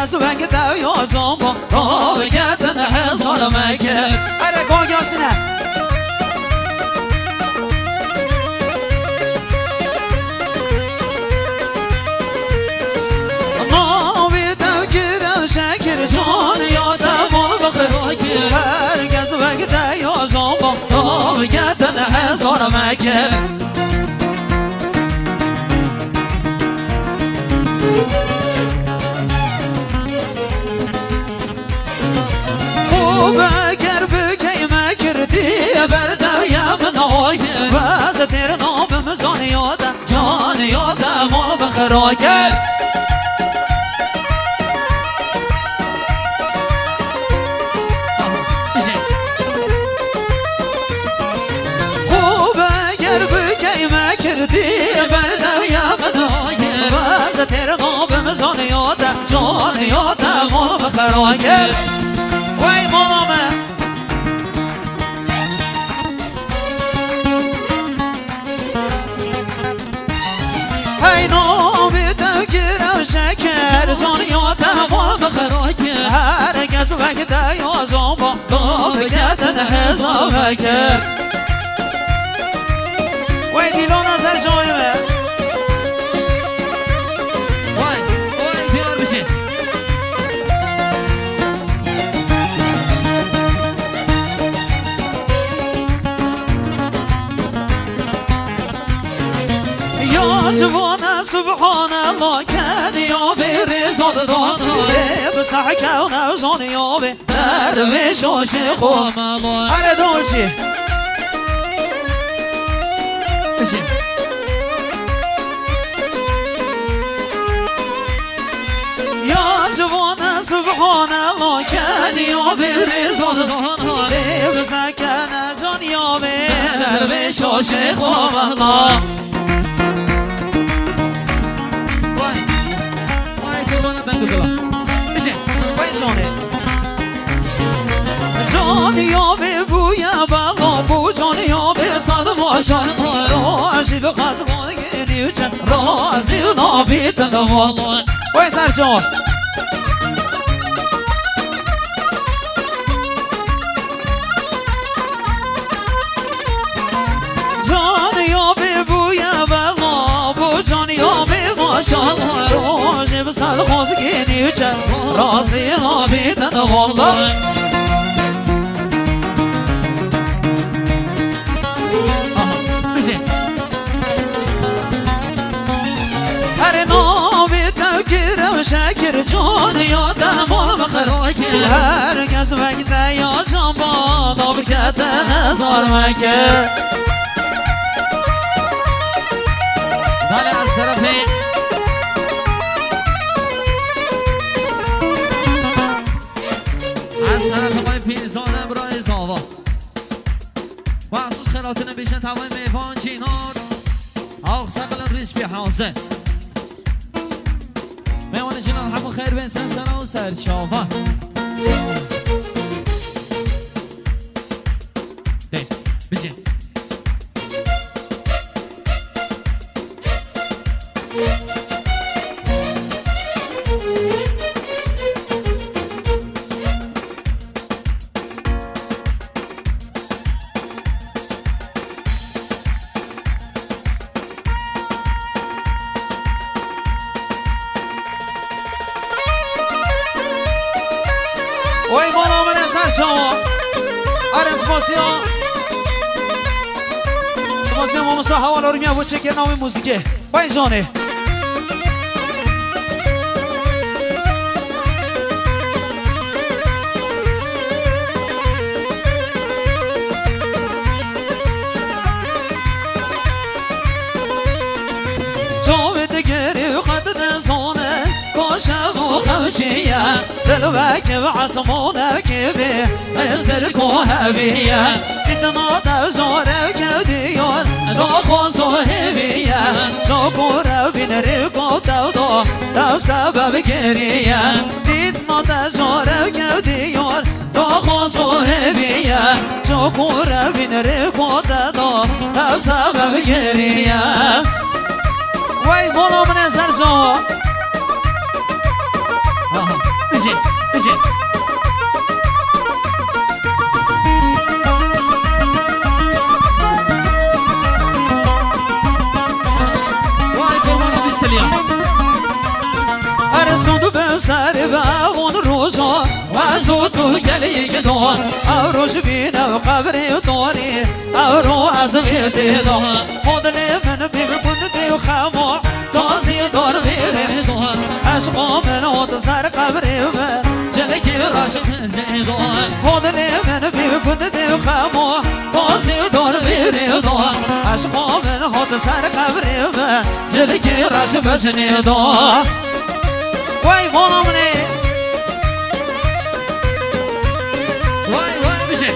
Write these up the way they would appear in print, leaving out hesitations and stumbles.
قصبك دايو زومبو بقيت نحصل مكان أنا قوي ياسنا شاكر زون يا دمون بخيرك هرقص وقتا يا زومبو بقيت نحصل مكان وبكر بكي ما كردي بردا يا منوي بس ترنو بمزون يودا جون يودا مول بخيرك بمزون يودا جون يودا مول بخيرك وای مولامه هی نو بیدم گیرم شکر جون یودا مول بخیرک هرگز وقتا یازم با بگردن حساب کرد وای دیلو نظر جایمه جوانا سبحان الله كان يوبي رزق دونه بصح كونه جون يوبي درويش وشيخ ومالو على دولشي يا جوانا سبحان الله كان يوبي رزق دونه بصح كونه جون يوبي درويش وشيخ ومالو جان یابه بویا بالا بو جان یابه صد ماشان روشی به خسبان گریوچن رازی و نابیدن والله وای سر جان جان یابه بویا بالا بو جان یابه ماشان روشی به صد خواز گریوچن رازی و نابیدن والله شاكر جون يا دمون بخيرك هرقص وقتا يا جنبان بكت نظر مكان دالي على السرفين على السرف قايم بيزان امرأي زاوا وخصوص خلاتنا بيشن تاوين ميفان جينار او سقل الريش بحوزه میوان جنان همون خیر بین سنسنا و سرشافا ده بجین وای بالا من سر چاوا آره سپاسیان ما مسا حوالا رو میابود چکر ناوی موزیکه وای جانه جاوید گری و خد زانه کاشم و خمشیه دلوک و عصمونک بی استرک و هبیه اتنا دوزاره کودیون دو خوز و هبیه چاکور بین ریکو دو سبب گریه اتنا دوزاره کودیون دو خوز و هبیه چاکور بین ریکو دو سبب گریه وای بالا من سر جا بابون روزا وزود تو گلی گدان او روز بینه و قبری داری او رو از ویدی دان مدل من بیبکن دیو خما تازی دار ویدی دان عشقا من و سر قبری و جلکی راش ویدی دان مدل من بیبکن دیو خما تازی دار ویدی دان عشقا من و سر قبری و جلکی راش بجنی دان وای مولا منی وای بشه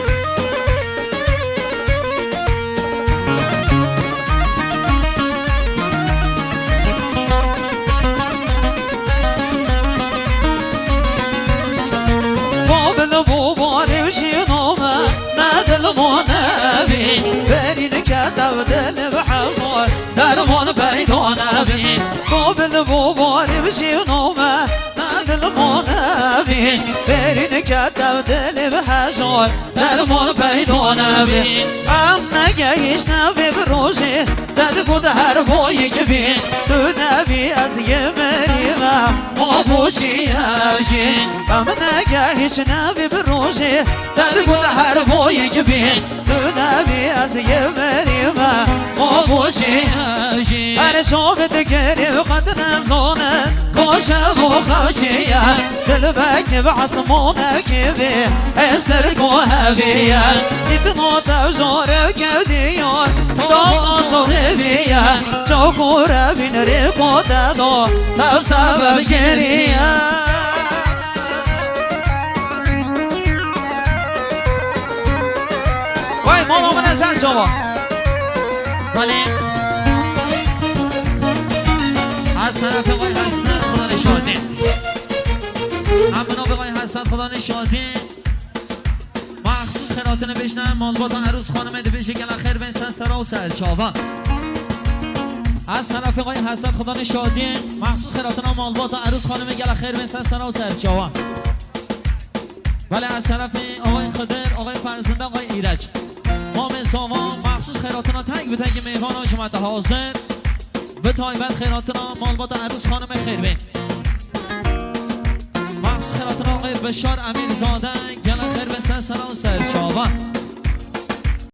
بابل بوباری بشی نومه ندل مونه بین برین کتب دل بحصار درمان بیدانه بین بابل بوباری بشی نومه ندل مونه بین برین کتب دل بحصار درمان بیدانه بین ام نگهیش نبی بروشی دد کد هر بایی که بین تو نبی از یه مریمه ما بوشی هشین ام نگهیش نبی بروشی دد کد هر بایی که بین تو نبی از یه مریمه ما بوشی هشین هر شوقت گری قد نزانه باشه و خوشیه دل بک بعصمونه که بی استرگوه بیه ایتنا تجاره کدیار دا صغی بیه چوکوره بین ریقو دادا تا سبب گریه وای ماما من سر جوا بله از طرف وای حسن خدا نشاده همونا به وای حسن خدا نشاده مخصوص خیراتونه بشنم مالبات عروس خانم دبیشه گل خیر بینسن سرا و سرچاوه از طرف وای حسن خدا نشاده مخصوص خیراتونه مالبات عروس خانم گل خیر بینسن سرا و سرچاوه ولی از طرف آقای خضر آقای فرزنده آقای ایرج مام ساوا مخصوص خیراتونه تنگ به تنگ میهان ها جمعت حاضر به تایبت خیراتنا مالبات عروس خانم خیربین مخصوص خیراتنا آقای بشار امیر زاده گل خیر به سر سرا و سرشاوه